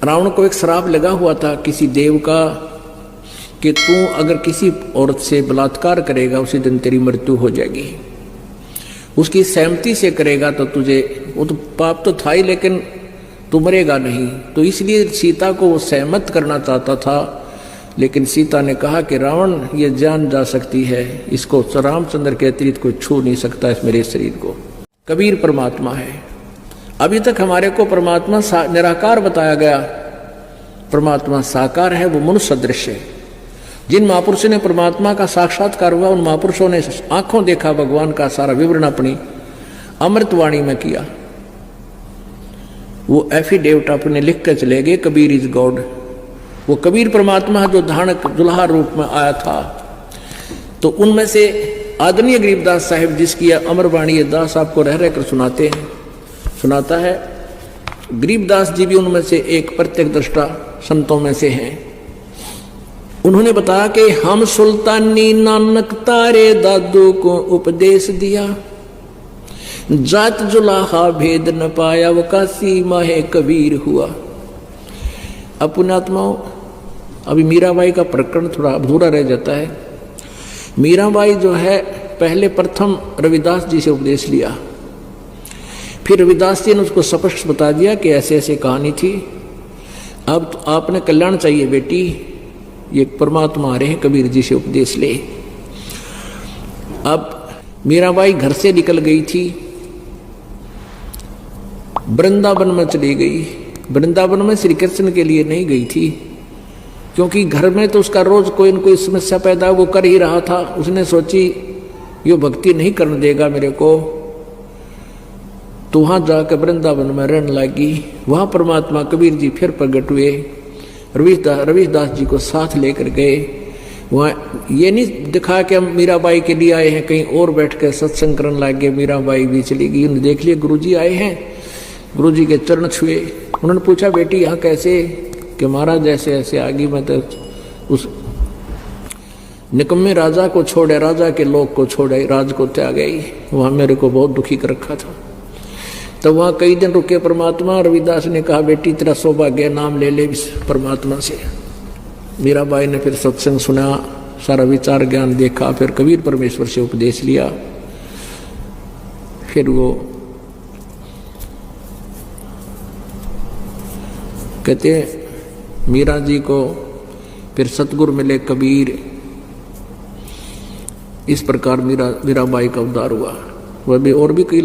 रावण को एक श्राप लगा हुआ था किसी देव का कि तू अगर किसी औरत से बलात्कार करेगा उसी दिन तेरी मृत्यु हो जाएगी। उसकी सहमति से करेगा तो तुझे, वो तो पाप तो था ही लेकिन तू मरेगा नहीं। तो इसलिए सीता को वो सहमत करना चाहता था, लेकिन सीता ने कहा कि रावण ये जान जा सकती है, इसको रामचंद्र के अतिरिक्त कोई छू नहीं सकता इस मेरे शरीर को। कबीर परमात्मा है। अभी तक हमारे को परमात्मा निराकार बताया गया, परमात्मा साकार है, वो मनुष्य सदृश है। जिन महापुरुषों ने परमात्मा का साक्षात्कार हुआ उन महापुरुषों ने आंखों देखा भगवान का सारा विवरण अपनी अमृतवाणी में किया। वो एफिडेविट अपने लिख कर चले गए, कबीर इज गॉड। वो कबीर परमात्मा जो धानक दुल्हा रूप में आया था। तो उनमें से आदरणीय गरीबदास साहिब जिसकी अमरवाणी दास आपको रह रहकर सुनाता है, गरीबदास जी भी उनमें से एक प्रत्येक दृष्टा संतों में से हैं। उन्होंने बताया कि हम सुल्तानी नानक तारे दादू को उपदेश दिया, जात जुलाहा भेद न पाया वो काशी माहे कबीर हुआ। अब पुण्यात्माओं, अभी मीराबाई का प्रकरण थोड़ा अधूरा रह जाता है। मीराबाई जो है पहले प्रथम रविदास जी से उपदेश लिया, फिर रविदास जी ने उसको स्पष्ट बता दिया कि ऐसे ऐसे कहानी थी, अब तो आपने कल्याण चाहिए बेटी, ये परमात्मा आ रहे हैं, कबीर जी से उपदेश ले। अब मीराबाई घर से निकल गई थी, वृंदावन में चली गई। वृंदावन में श्री कृष्ण के लिए नहीं गई थी, क्योंकि घर में तो उसका रोज कोई न कोई समस्या पैदा वो कर ही रहा था। उसने सोची ये भक्ति नहीं करने देगा मेरे को, तो वहां जाकर वृंदावन में रहने लगी। वहां परमात्मा कबीर जी फिर प्रकट हुए, रविदास जी को साथ लेकर गए। वहाँ ये नहीं दिखा कि हम मीराबाई के लिए आए हैं, कहीं और बैठ कर सत्संग करने लग गए। मीराबाई भी चली गई, उन्हें देख लिया गुरुजी आए हैं, गुरुजी के चरण छुए। उन्होंने पूछा बेटी यहाँ कैसे, कि महाराज ऐसे ऐसे आगे मैं तो उस निकम्मे राजा को छोड़े, राजा के लोग को छोड़े, राज को त्याग गई, वहाँ मेरे को बहुत दुखी कर रखा था। तो वहाँ कई दिन रुके परमात्मा। रविदास ने कहा बेटी तेरा सौभाग्य, नाम ले ले परमात्मा से। मीराबाई ने फिर सत्संग सुना, सारा विचार ज्ञान देखा, फिर कबीर परमेश्वर से उपदेश लिया। फिर वो कहते मीरा जी को फिर सतगुरु मिले कबीर। इस प्रकार मीराबाई का उद्धार हुआ। वह भी और भी कई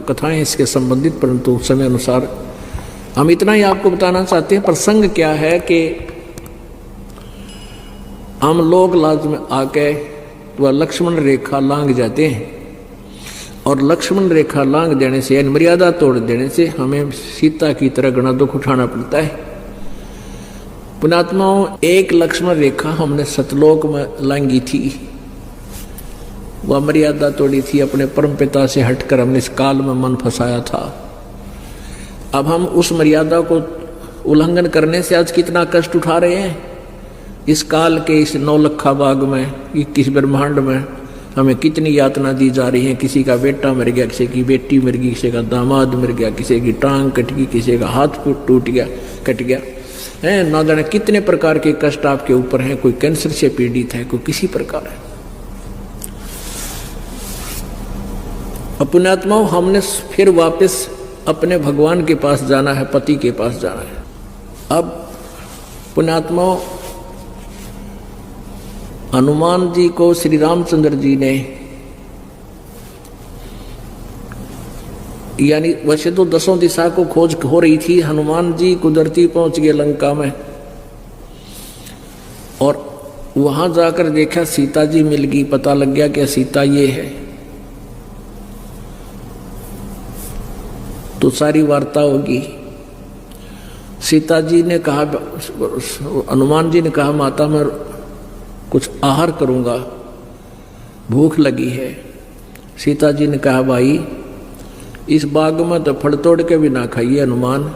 कथाएं इसके संबंधित, परंतु समय अनुसार हम इतना ही आपको बताना चाहते हैं। प्रसंग क्या है कि हम लोग लाज में आके वह लक्ष्मण रेखा लांग जाते हैं, और लक्ष्मण रेखा लांग देने से यानी मर्यादा तोड़ देने से हमें सीता की तरह घना दुख उठाना पड़ता है। पुण्यात्माओं, एक लक्ष्मण रेखा हमने सतलोक में लांगी थी, वह मर्यादा तोड़ी थी, अपने परम पिता से हटकर हमने इस काल में मन फंसाया था। अब हम उस मर्यादा को उल्लंघन करने से आज कितना कष्ट उठा रहे हैं। इस काल के इस नौलखा बाग में, 21 ब्रह्मांड में हमें कितनी यातना दी जा रही है। किसी का बेटा मर गया, किसी की बेटी मर गई, किसी का दामाद मर गया, किसी की टांग कट गई, किसी का हाथ टूट गया, कट गया है। ना जाने कितने प्रकार के कष्ट आपके ऊपर हैं। कोई कैंसर से पीड़ित है, कोई किसी प्रकार है। पुण्यात्माओं, हमने फिर वापस अपने भगवान के पास जाना है, पति के पास जाना है। अब पुण्यात्माओं, हनुमान जी को श्री रामचंद्र जी ने, यानी वैसे तो 10 दिशा को खोज हो रही थी, हनुमान जी कुदरती पहुंच गए लंका में, और वहां जाकर देखा सीता जी मिल गई। पता लग गया कि सीता ये है। तो सारी वार्ता होगी। सीता जी ने कहा, हनुमान जी ने कहा माता मैं कुछ आहार करूंगा, भूख लगी है। सीता जी ने कहा भाई इस बाग में तो फल तोड़ के भी ना खाइए हनुमान,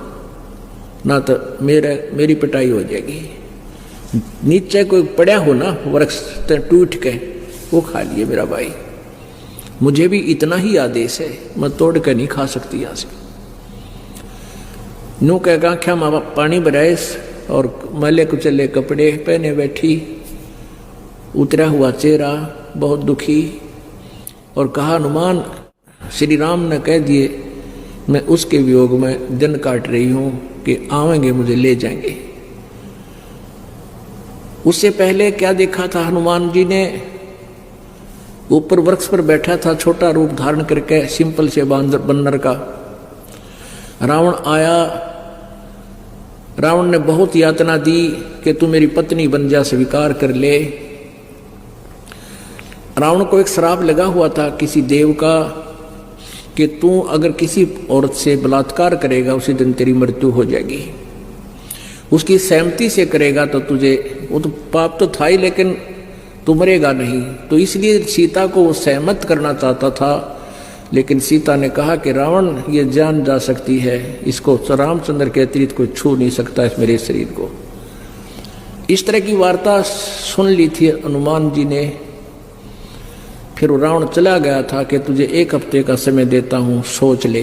ना तो मेरी पिटाई हो जाएगी। नीचे कोई पड़ा हो ना वृक्ष टूट के, वो खा लिए मेरा भाई। मुझे भी इतना ही आदेश है, मैं तोड़ के नहीं खा सकती यहाँ से। नू कह गांख्या माँ पानी भराए और मैले कुचले कपड़े पहने बैठी, उतरा हुआ चेहरा, बहुत दुखी, और कहा हनुमान श्री राम ने कह दिए मैं उसके वियोग में दिन काट रही हूं कि आवेंगे मुझे ले जाएंगे। उससे पहले क्या देखा था हनुमान जी ने, ऊपर वृक्ष पर बैठा था छोटा रूप धारण करके सिंपल से बंदर का। रावण आया, रावण ने बहुत यातना दी कि तू मेरी पत्नी बन जा, स्वीकार कर ले। रावण को एक श्राप लगा हुआ था किसी देव का कि तू अगर किसी औरत से बलात्कार करेगा उसी दिन तेरी मृत्यु हो जाएगी, उसकी सहमति से करेगा तो तुझे, वो तो पाप तो था ही लेकिन तू मरेगा नहीं। तो इसलिए सीता को वो सहमत करना चाहता था, लेकिन सीता ने कहा कि रावण ये जान जा सकती है, इसको रामचंद्र के अतिरिक्त कोई छू नहीं सकता इस मेरे शरीर को। इस तरह की वार्ता सुन ली थी हनुमान जी ने। फिर रावण चला गया था कि तुझे 1 हफ्ते का समय देता हूं, सोच ले।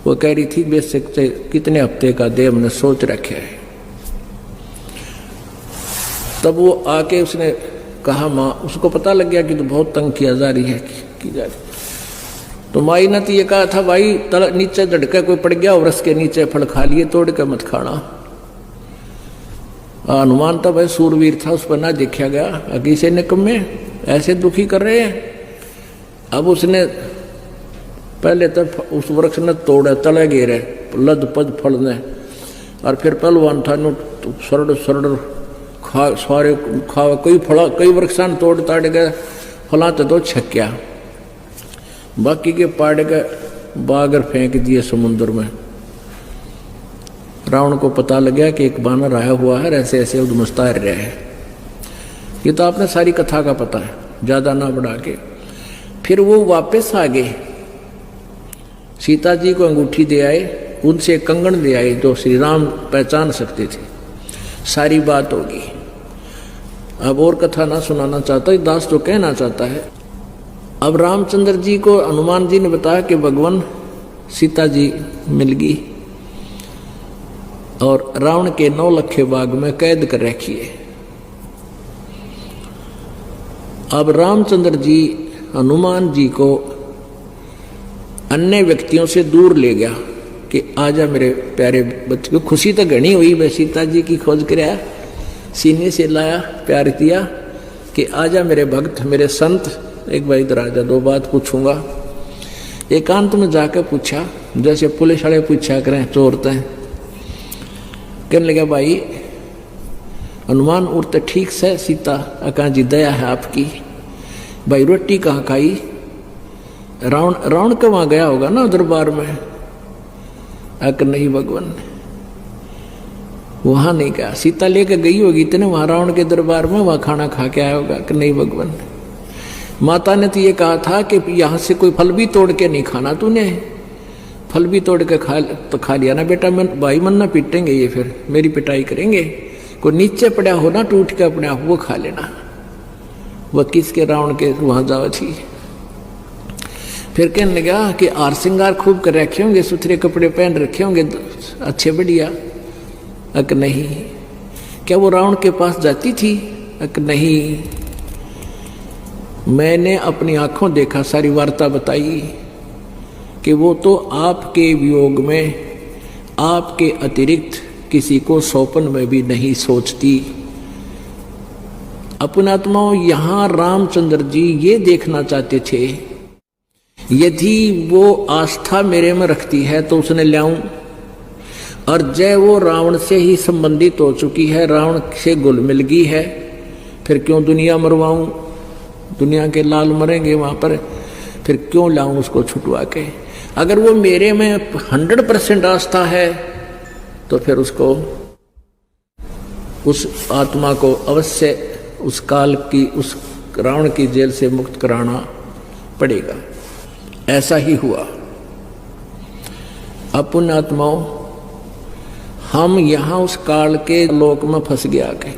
वो कह रही थी बेशक से कितने हफ्ते का दे, हमने सोच रखे है। तब वो आके उसने कहा माँ, उसको पता लग गया कि तो बहुत तंग किया जा रही है की जा रही। तो माई ने तो ये कहा था भाई नीचे झटका कोई पड़ गया, वृक्ष के नीचे फल खा लिए, तोड़ के मत खाना। हनुमान तो भाई सूरवीर था, उस पर ना देखा गया, अगी से निकम्मे ऐसे दुखी कर रहे हैं। अब उसने पहले तो उस वृक्ष ने तोड़े, तले गिरे लद पद फल ने, और फिर पहलवान था नु सरड़ सरड़ खा सारे खावा, कई वृक्षान तोड़ ताड़ गए, फला तो छक्या, बाकी के पाड़ के बागर फेंक दिए समुद्र में। रावण को पता लग गया कि एक बानर आया हुआ है, ऐसे ऐसे उद्मस्ता रहे हैं। ये तो आपने सारी कथा का पता है, ज्यादा ना बढ़ा के। फिर वो वापस आ गए, सीता जी को अंगूठी दे आए, उनसे कंगन दे आए जो श्री राम पहचान सकते थे। सारी बात होगी। अब और कथा ना सुनाना चाहता, दास तो कहना चाहता है। अब रामचंद्र जी को हनुमान जी ने बताया कि भगवान सीता जी मिल गई और रावण के 9 लखे बाग में कैद कर रखी है। अब रामचंद्र जी हनुमान जी को अन्य व्यक्तियों से दूर ले गया कि आजा मेरे प्यारे बच्चे को। खुशी तो घनी हुई, मैं सीता जी की खोज कराया, सीने से लाया, प्यार किया कि आजा मेरे भक्त, मेरे संत, एक बार इधर आजा, 2 बात पूछूंगा। एकांत में जाकर पूछा, जैसे पुलिस वाले पूछा करें चोरते हैं। कहने लगा भाई हनुमान उड़ते ठीक से, सीता अका जी दया है आपकी, भाई रोटी कहाँ खाई? रावण के वहां गया होगा ना दरबार में। अक नहीं भगवान, वहां नहीं गया, सीता लेके गई होगी इतने वहां रावण के दरबार में, वहां खाना खा के आया होगा कि नहीं भगवान। माता ने तो ये कहा था कि यहां से कोई फल भी तोड़ के नहीं खाना तूने, फल भी तोड़ के खा लिया ना बेटा, मैं भाई मन ना पीटेंगे ये, फिर मेरी पिटाई करेंगे। कोई नीचे पड़ा हो ना टूट के अपने आप, वो खा लेना। वह किसके रावण के वहां जाओ थी। फिर कहने लगा कि आर श्रृंगार खूब कर रखे होंगे, सुथरे कपड़े पहन रखे होंगे अच्छे बढ़िया। अक नहीं। क्या वो रावण के पास जाती थी? अक नहीं, मैंने अपनी आंखों देखा, सारी वार्ता बताई कि वो तो आपके वियोग में आपके अतिरिक्त किसी को सौपन में भी नहीं सोचती। अपनात्माओं, यहां रामचंद्र जी ये देखना चाहते थे, यदि वो आस्था मेरे में रखती है तो उसने लाऊं, और जय वो रावण से ही संबंधित हो चुकी है, रावण से घुल मिल गई है, फिर क्यों दुनिया मरवाऊं? दुनिया के लाल मरेंगे वहां पर, फिर क्यों लाऊं उसको छुटवा के? अगर वो मेरे में 100% आस्था है तो फिर उसको, उस आत्मा को अवश्य उस काल की, उस रावण की जेल से मुक्त कराना पड़ेगा। ऐसा ही हुआ। अब पुण्यात्माओं, हम यहां उस काल के लोक में फंस गया के,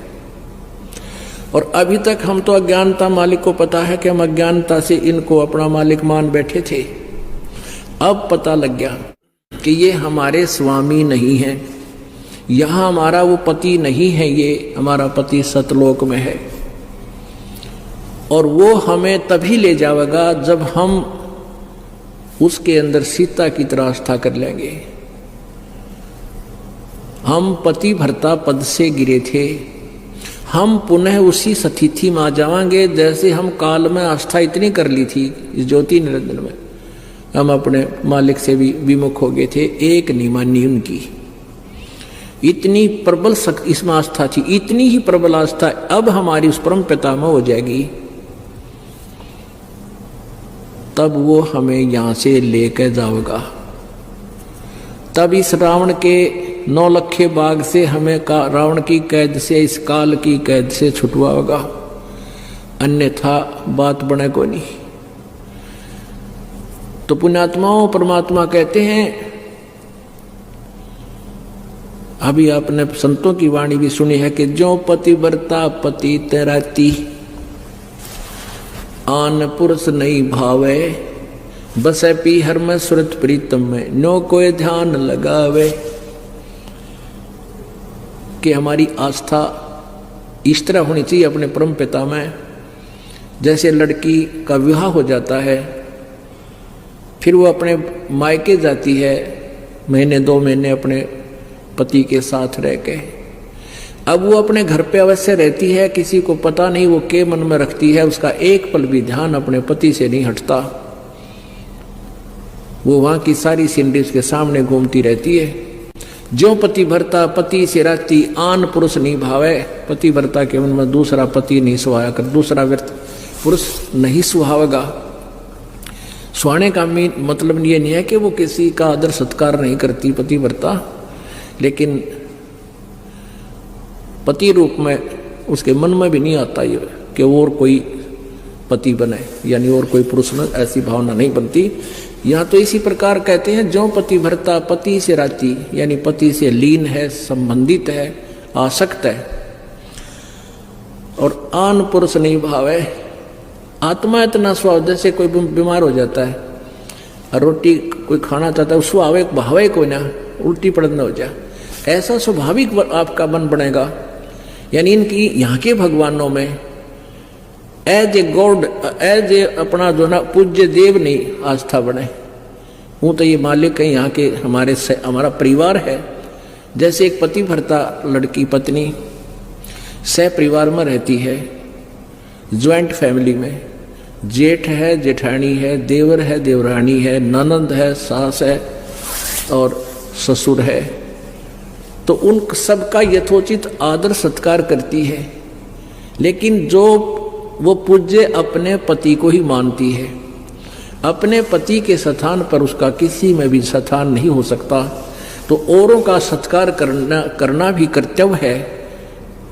और अभी तक हम तो अज्ञानता, मालिक को पता है कि हम अज्ञानता से इनको अपना मालिक मान बैठे थे। अब पता लग गया कि ये हमारे स्वामी नहीं हैं, यहाँ हमारा वो पति नहीं है, ये हमारा पति सतलोक में है। और वो हमें तभी ले जाएगा जब हम उसके अंदर सीता की तरह आस्था कर लेंगे। हम पति भर्ता पद से गिरे थे, हम पुनः उसी स्थिति में आ जाएंगे जैसे हम काल में आस्था इतनी कर ली थी इस ज्योति निरंजन में, हम अपने मालिक से भी विमुख हो गए थे, एक नहीं मानी उनकी। इतनी प्रबल इसमें आस्था थी, इतनी ही प्रबल आस्था अब हमारी उस परम पिता में हो जाएगी, तब वो हमें यहां से लेकर जाएगा। तब इस रावण के 9 लखे बाग से हमें रावण की कैद से, इस काल की कैद से छुटवाएगा, अन्यथा बात बने को नहीं। तो पुण्यात्माओं परमात्मा कहते हैं, अभी आपने संतों की वाणी भी सुनी है कि जो पतिव्रता पति तैराती, आन पुरुष नहीं भावे, बसे पी हर में सुरत प्रीतम में, नो कोई ध्यान लगावे। कि हमारी आस्था इस तरह होनी चाहिए अपने परम पिता में, जैसे लड़की का विवाह हो जाता है, फिर वो अपने मायके जाती है, महीने 2 महीने अपने पति के साथ रह के, अब वो अपने घर पे अवश्य रहती है, किसी को पता नहीं वो के मन में रखती है, उसका एक पल भी ध्यान अपने पति से नहीं हटता, वो वहां की सारी सीनरी उसके सामने घूमती रहती है। जो पति भरता पति से राती, आन पुरुष नहीं भावे, पति भरता के मन में दूसरा पति नहीं सुहाया कर, दूसरा पुरुष नहीं सुहावेगा। सुहाने का मतलब ये नहीं है कि वो किसी का आदर सत्कार नहीं करती पति भरता, लेकिन पति रूप में उसके मन में भी नहीं आता ये कि और कोई पति बने, यानी और कोई पुरुष न, ऐसी भावना नहीं बनती। यहाँ तो इसी प्रकार कहते हैं, जो पति भरता पति से राती, यानी पति से लीन है, संबंधित है, आसक्त है, और आन पुरुष नहीं भावे। आत्मा इतना स्वभाव, जैसे कोई बीमार हो जाता है और रोटी कोई खाना चाहता है, उस स्वभाव भावे को ना उल्टी पड़ना हो जाए, ऐसा स्वाभाविक आपका मन बनेगा। यानी इनकी यहाँ के भगवानों में as a god, as a अपना जो ना पूज्य देव नहीं आस्था बने, हूँ तो ये मालिक है, यहाँ के हमारा परिवार है। जैसे एक पति भरता लड़की पत्नी सह परिवार में रहती है, ज्वाइंट फैमिली में, जेठ है, जेठानी है, देवर है, देवरानी है, ननद है, सास है और ससुर है, तो उन सबका यथोचित आदर सत्कार करती है। लेकिन जो वो पूज्य अपने पति को ही मानती है, अपने पति के स्थान पर उसका किसी में भी स्थान नहीं हो सकता, तो औरों का सत्कार करना भी कर्तव्य है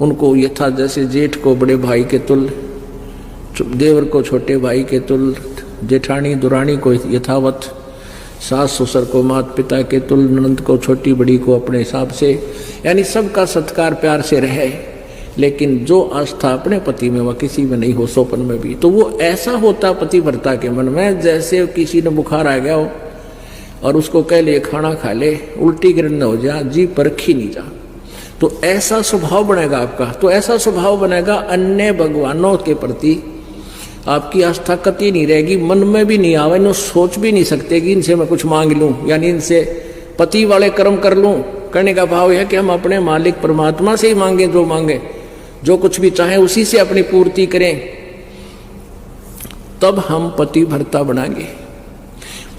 उनको। यथा जैसे जेठ को बड़े भाई के तुल्य, देवर को छोटे भाई के तुल्य, जेठानी दुरानी को यथावत, सास ससुर को माता पिता के तुल्य, ननद को छोटी बड़ी को अपने हिसाब से, यानी सबका सत्कार प्यार से रहे। लेकिन जो आस्था अपने पति में वह किसी में नहीं हो, सोपन में भी, तो वो ऐसा होता पतिव्रता के मन में जैसे किसी ने बुखार आ गया हो और उसको कह ले खाना खा ले, उल्टी गिरन हो जा, जी परखी नहीं जा, तो ऐसा स्वभाव बनेगा आपका। तो ऐसा स्वभाव बनेगा, अन्य भगवानों के प्रति आपकी आस्था कति नहीं रहेगी, मन में भी नहीं आवे, इन्हें सोच भी नहीं सकते कि इनसे मैं कुछ मांग लूं, यानी इनसे पति वाले कर्म कर लूं। करने का भाव है कि हम अपने मालिक परमात्मा से ही मांगे, जो मांगे, जो कुछ भी चाहे उसी से अपनी पूर्ति करें, तब हम पति भरता बनाएंगे।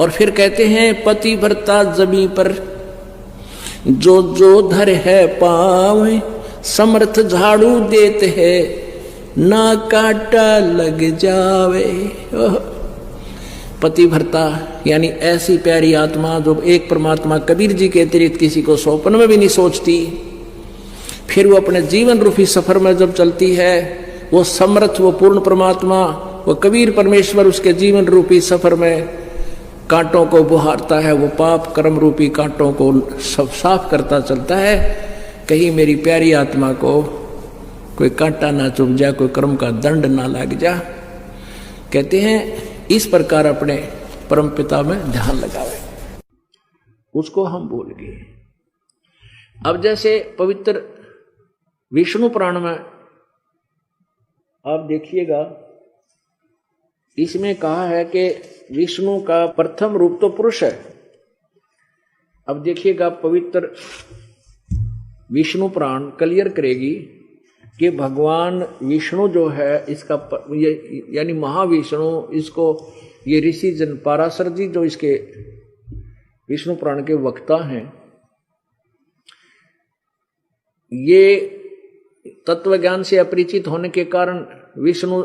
और फिर कहते हैं, पति भरता जमी पर जो जो धर है पावे, समर्थ झाड़ू देते हैं, ना काटा लग जावे। पति भरता यानी ऐसी प्यारी आत्मा जो एक परमात्मा कबीर जी के अतिरिक्त किसी को सौंपन में भी नहीं सोचती, फिर वो अपने जीवन रूपी सफर में जब चलती है, वो समर्थ, वो पूर्ण परमात्मा, वो कबीर परमेश्वर उसके जीवन रूपी सफर में कांटों को बुहारता है, वो पाप कर्म रूपी कांटों को सब साफ करता चलता है, कहीं मेरी प्यारी आत्मा को कोई कांटा ना चुभ जा, कोई कर्म का दंड ना लग जा। कहते हैं इस प्रकार अपने परम पिता में ध्यान लगावे। उसको हम भूल गए। अब जैसे पवित्र विष्णु पुराण में आप देखिएगा, इसमें कहा है कि विष्णु का प्रथम रूप तो पुरुष है। अब देखिएगा पवित्र विष्णु पुराण क्लियर करेगी कि भगवान विष्णु जो है इसका यानी महाविष्णु, इसको ये ऋषि जन पाराशर जी जो इसके विष्णु पुराण के वक्ता हैं, ये तत्व ज्ञान से अपरिचित होने के कारण विष्णु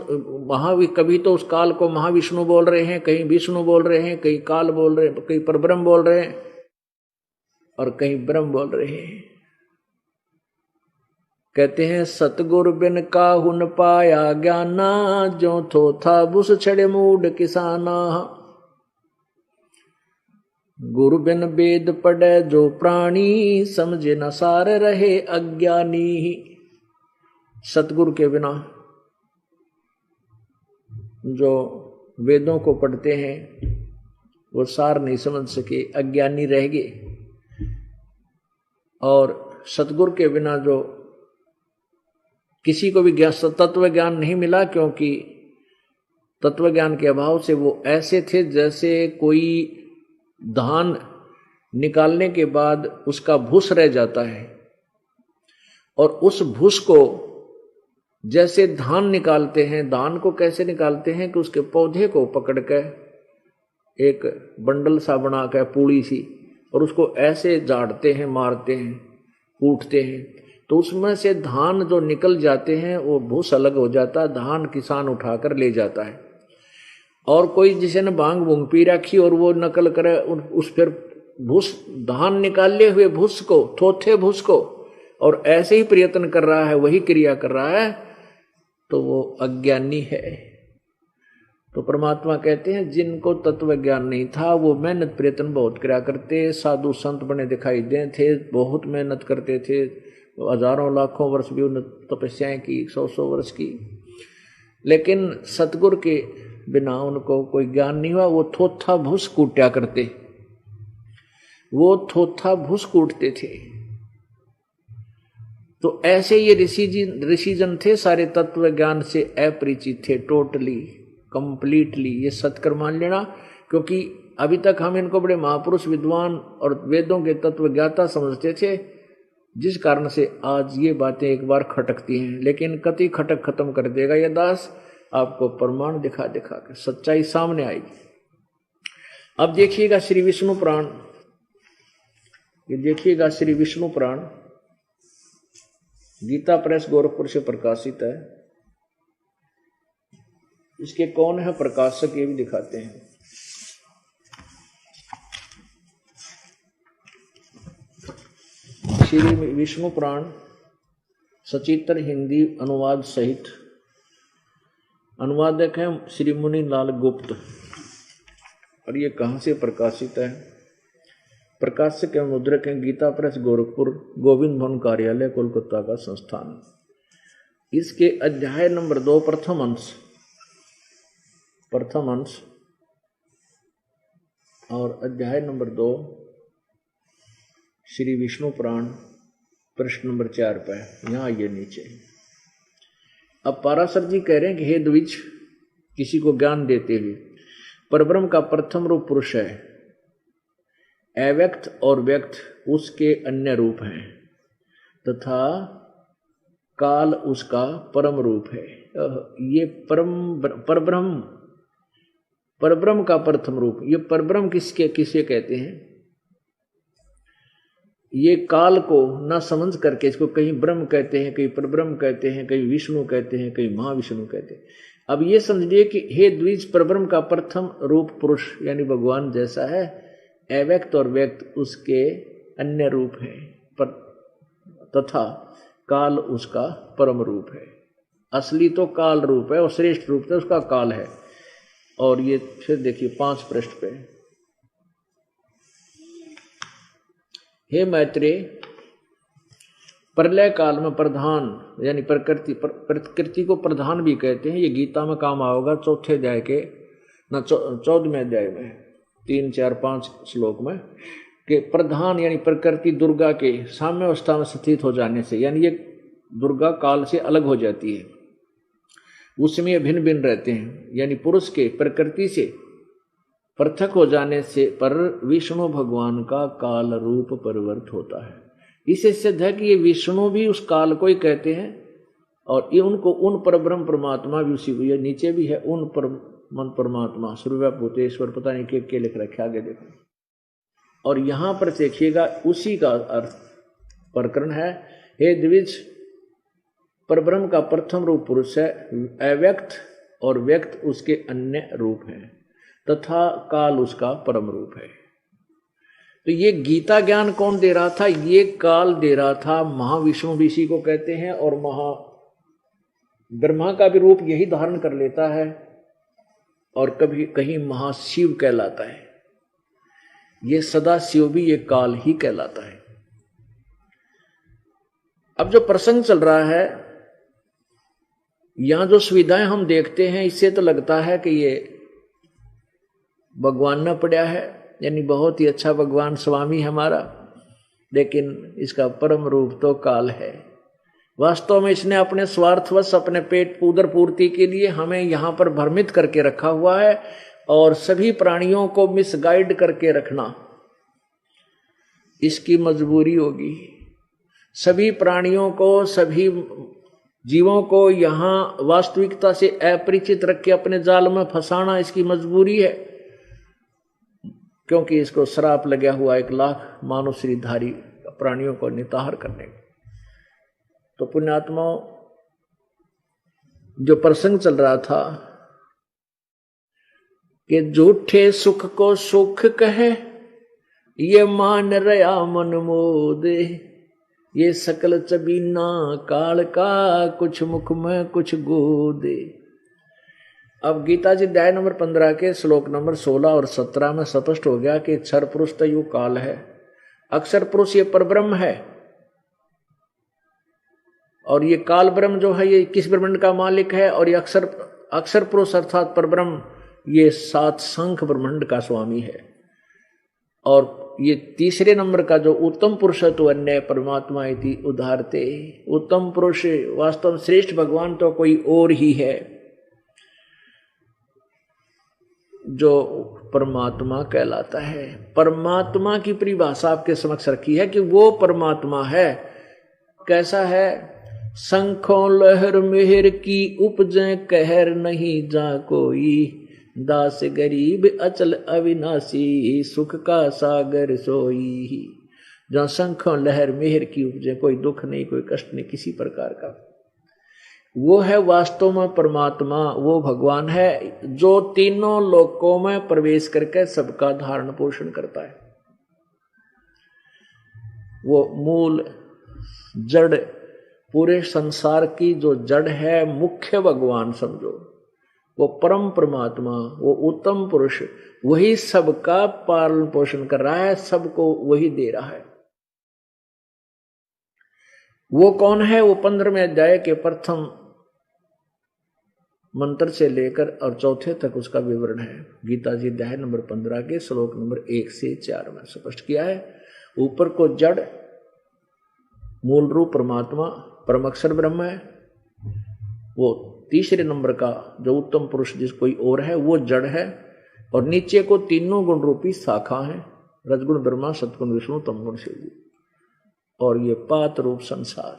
कभी तो उस काल को महाविष्णु बोल रहे हैं, कहीं विष्णु बोल रहे हैं, कहीं काल बोल रहे हैं, कहीं परब्रह्म बोल रहे हैं और कहीं ब्रह्म बोल रहे हैं। कहते हैं सतगुरु बिन काहुन पाया ज्ञाना, जो थो था बुस छड़े मूड किसाना। गुरु बिन वेद पढ़े जो प्राणी, समझे न सार रहे अज्ञानी। सतगुरु के बिना जो वेदों को पढ़ते हैं वो सार नहीं समझ सके, अज्ञानी रह गए। और सतगुरु के बिना जो किसी को भी तत्व ज्ञान नहीं मिला, क्योंकि तत्व ज्ञान के अभाव से वो ऐसे थे जैसे कोई धान निकालने के बाद उसका भूस रह जाता है, और उस भूस को जैसे धान निकालते हैं, धान को कैसे निकालते हैं कि उसके पौधे को पकड़ कर एक बंडल सा बना कर पूड़ी सी, और उसको ऐसे झाड़ते हैं, मारते हैं, कूटते हैं, तो उसमें से धान जो निकल जाते हैं वो भूस अलग हो जाता है, धान किसान उठाकर ले जाता है। और कोई जिसे न भांग भूंग पी रखी और वो नकल करे उस फिर भूस धान निकाले हुए भूस को, थोथे भूस को, और ऐसे ही प्रयत्न कर रहा है, वही क्रिया कर रहा है, तो वो अज्ञानी है। तो परमात्मा कहते हैं जिनको तत्व ज्ञान नहीं था वो मेहनत प्रयत्न बहुत किया करते, साधु संत बने दिखाई दे थे, बहुत मेहनत करते थे, हजारों लाखों वर्ष भी उन्होंने तपस्याएं की, 100 वर्ष की, लेकिन सतगुरु के बिना उनको कोई ज्ञान नहीं हुआ। वो थोथा भूस कूटा करते, वो थोथा भूस कूटते थे। तो ऐसे ये ऋषिजन थे, सारे तत्व ज्ञान से अपरिचित थे, टोटली कंप्लीटली। ये सत्कर मान लेना, क्योंकि अभी तक हम इनको बड़े महापुरुष विद्वान और वेदों के तत्व ज्ञाता समझते थे, जिस कारण से आज ये बातें एक बार खटकती हैं, लेकिन कति खटक खत्म कर देगा ये दास, आपको प्रमाण दिखा दिखा कर सच्चाई सामने आएगी। अब देखिएगा श्री विष्णु पुराण, ये देखिएगा श्री विष्णु पुराण गीता प्रेस गोरखपुर से प्रकाशित है। इसके कौन है प्रकाशक ये भी दिखाते हैं। श्री विष्णु पुराण सचित्र हिंदी अनुवाद सहित, अनुवादक हैं श्री मुनि लाल गुप्त, और ये कहाँ से प्रकाशित है? प्रकाशक एवं मुद्रक हैं गीता प्रेस गोरखपुर, गोविंद भवन कार्यालय कोलकाता का संस्थान। इसके अध्याय नंबर 2 प्रथम अंश और अध्याय नंबर 2 श्री विष्णु पुराण प्रश्न नंबर 4 पे, यहाँ आइए नीचे। अब पाराशर जी कह रहे हैं कि हे द्विज, किसी को ज्ञान देते हुए, परब्रह्म का प्रथम रूप पुरुष है, अव्यक्त और व्यक्त उसके अन्य रूप हैं, तथा काल उसका परम रूप है। ये परब्रह्म का प्रथम रूप, ये परब्रह्म किसे कहते हैं? ये काल को न समझ करके इसको कहीं ब्रह्म कहते हैं, कहीं परब्रह्म कहते हैं, कहीं विष्णु कहते हैं, कहीं महाविष्णु कहते हैं। अब ये समझिए कि हे द्विज, परब्रह्म का प्रथम रूप पुरुष यानी भगवान जैसा है, अव्यक्त और व्यक्त उसके अन्य रूप हैं, तथा काल उसका परम रूप है। असली तो काल रूप है और श्रेष्ठ रूप है उसका काल है। और ये फिर देखिए 5 पृष्ठ पे, हे मैत्रेय, प्रलय काल में प्रधान यानी प्रकृति को प्रधान भी कहते हैं। ये गीता में काम आओगा 4 अध्याय के 14वें अध्याय में 3, 4, 5 श्लोक में। के प्रधान यानी प्रकृति दुर्गा के साम्य अवस्था में स्थित हो जाने से, यानी ये दुर्गा काल से अलग हो जाती है, उसमें ये भिन्न भिन्न रहते हैं, यानी पुरुष के प्रकृति से पृथक हो जाने से पर विष्णु भगवान का काल रूप परिवर्त होता है। इससे सिद्ध है कि ये विष्णु भी उस काल को ही कहते हैं और ये उनको उन परब्रह्म परमात्मा भी उसी को, ये नीचे भी है उन पर मन परमात्मा सूर्य भूतेश्वर, पता नहीं क्या लिख रखे आगे देखो। और यहां पर देखिएगा उसी का अर्थ प्रकरण है, हे द्विज परब्रह्म का प्रथम रूप पुरुष है, अव्यक्त और व्यक्त उसके अन्य रूप हैं तथा काल उसका परम रूप है। तो ये गीता ज्ञान कौन दे रहा था? ये काल दे रहा था, महाविष्णु भी इसी को कहते हैं और महा ब्रह्मा का भी रूप यही धारण कर लेता है और कभी कहीं महाशिव कहलाता है। ये सदा शिव भी ये काल ही कहलाता है। अब जो प्रसंग चल रहा है, यहां जो सुविधाएं हम देखते हैं, इससे तो लगता है कि ये भगवान न पड़ा है, यानी बहुत ही अच्छा भगवान स्वामी हमारा, लेकिन इसका परम रूप तो काल है। वास्तव में इसने अपने स्वार्थवश अपने पेट उदर पूर्ति के लिए हमें यहां पर भ्रमित करके रखा हुआ है और सभी प्राणियों को मिसगाइड करके रखना इसकी मजबूरी होगी। सभी प्राणियों को, सभी जीवों को यहां वास्तविकता से अपरिचित रख के अपने जाल में फंसाना इसकी मजबूरी है, क्योंकि इसको श्राप लगा हुआ 1 लाख मानव श्रीधारी प्राणियों को निताहार करने का। तो पुण्यात्माओं, जो प्रसंग चल रहा था कि झूठे सुख को सुख कहे, ये मान रया मन मोदे, ये सकल चबीना काल का, कुछ मुख में कुछ गोदे। अब गीता जी अध्याय नंबर 15 के श्लोक नंबर 16 और 17 में स्पष्ट हो गया कि क्षर पुरुष तो यू काल है, अक्षर पुरुष ये परब्रह्म है और ये काल ब्रह्म जो है ये किस ब्रह्मांड का मालिक है, और ये अक्षर पुरुष अर्थात परब्रह्म ये 7 शंख ब्रह्मांड का स्वामी है। और ये तीसरे नंबर का जो उत्तम पुरुष है तो अन्य परमात्मा इति उदाहरते, उत्तम पुरुष वास्तव में श्रेष्ठ भगवान तो कोई और ही है जो परमात्मा कहलाता है। परमात्मा की परिभाषा आपके समक्ष रखी है कि वो परमात्मा है, कैसा है? शंखों लहर मेहर की उपजे कहर नहीं जा कोई, दास गरीब अचल अविनाशी सुख का सागर सोई। जहाँ शंखों लहर मेहर की उपजे, कोई दुख नहीं, कोई कष्ट नहीं किसी प्रकार का, वो है वास्तव में परमात्मा, वो भगवान है जो तीनों लोकों में प्रवेश करके सबका धारण पोषण करता है। वो मूल जड़, पूरे संसार की जो जड़ है, मुख्य भगवान समझो, वो परम परमात्मा, वो उत्तम पुरुष, वही सबका पालन पोषण कर रहा है, सबको वही दे रहा है। वो कौन है? वो 15वें अध्याय के प्रथम मंत्र से लेकर और चौथे तक उसका विवरण है। गीता जी अध्याय नंबर 15 के श्लोक नंबर 1 से 4 में स्पष्ट किया है। ऊपर को जड़ मूल रूप परमात्मा परम अक्षर ब्रह्म है, वो तीसरे नंबर का जो उत्तम पुरुष जिस कोई और है वो जड़ है, और नीचे को तीनों गुण रूपी शाखा है, रजगुण ब्रह्मा, सतगुण विष्णु, तमगुण शिव, और ये पात रूप संसार।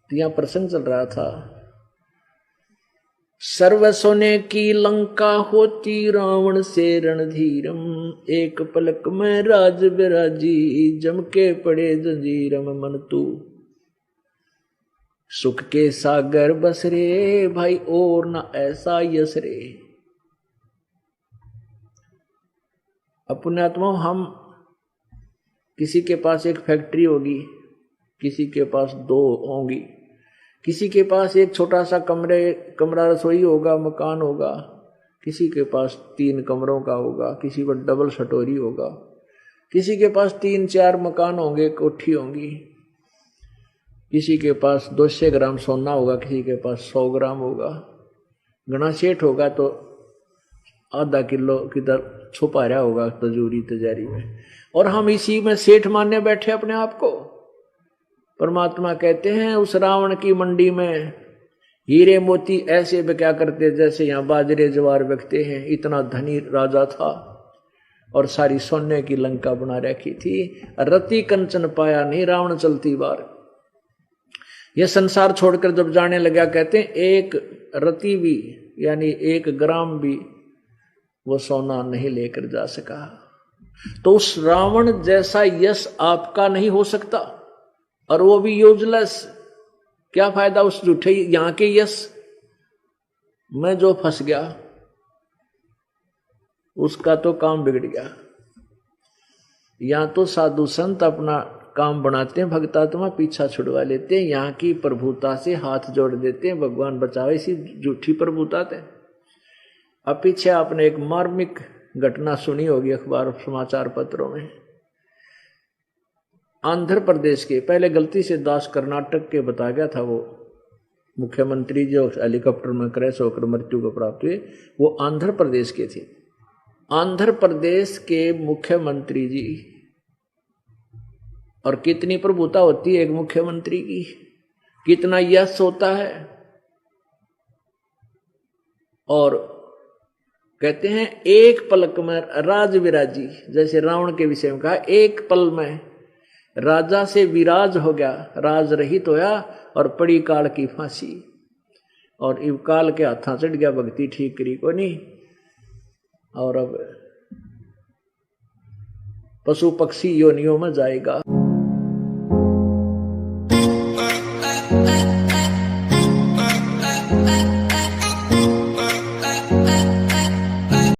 तो यहां प्रसंग चल रहा था, सर्व सोने की लंका होती रावण से रणधीरम, एक पलक में राज बिराजी जम के पड़े जंजीरम मन तू, सुख के सागर बस रे भाई और ना ऐसा यश रे। पुण्यात्मा, हम किसी के पास एक फैक्ट्री होगी, किसी के पास 2 होंगी, किसी के पास एक छोटा सा कमरा रसोई होगा, मकान होगा, किसी के पास 3 कमरों का होगा, किसी पर डबल सटोरी होगा, किसी के पास 3-4 मकान होंगे, कोठी होंगी, किसी के पास 200 ग्राम सोना होगा, किसी के पास 100 ग्राम होगा। घना सेठ होगा तो आधा किलो किधर छुपा रहा होगा तजूरी तजारी में, और हम इसी में सेठ मानने बैठे अपने आप को। परमात्मा कहते हैं उस रावण की मंडी में हीरे मोती ऐसे बिका करते जैसे यहाँ बाजरे ज्वार बिकते हैं। इतना धनी राजा था और सारी सोने की लंका बना रखी थी। रति कंचन पाया नहीं रावण चलती बार। यह संसार छोड़कर जब जाने लगा, कहते हैं एक रति भी यानी 1 ग्राम भी वो सोना नहीं लेकर जा सका। तो उस रावण जैसा यश आपका नहीं हो सकता, और वो भी यूजलेस। क्या फायदा उस झूठे यहां के यश में जो फंस गया, उसका तो काम बिगड़ गया। यहां तो साधु संत अपना काम बनाते हैं, भक्तात्मा पीछा छुड़वा लेते हैं, यहाँ की प्रभुता से हाथ जोड़ देते हैं, भगवान बचावे इसी झूठी प्रभुता थे। अब पीछे आपने एक मार्मिक घटना सुनी होगी अखबार समाचार पत्रों में। आंध्र प्रदेश के, पहले गलती से दास कर्नाटक के बता गया था, वो मुख्यमंत्री जो हेलीकॉप्टर में क्रैश होकर मृत्यु को प्राप्त हुए, वो आंध्र प्रदेश के थे। आंध्र प्रदेश के मुख्यमंत्री जी, और कितनी प्रभुता होती है एक मुख्यमंत्री की, कितना यश होता है। और कहते हैं एक पलक में राज विराजी, जैसे रावण के विषय में कहा, एक पल में राजा से विराज हो गया, राज रहित होया और पड़ी काल की फांसी। और इव काल के हाथा चढ़ गया, भक्ति ठीक करी को नहीं, और अब पशु पक्षी योनियों में जाएगा।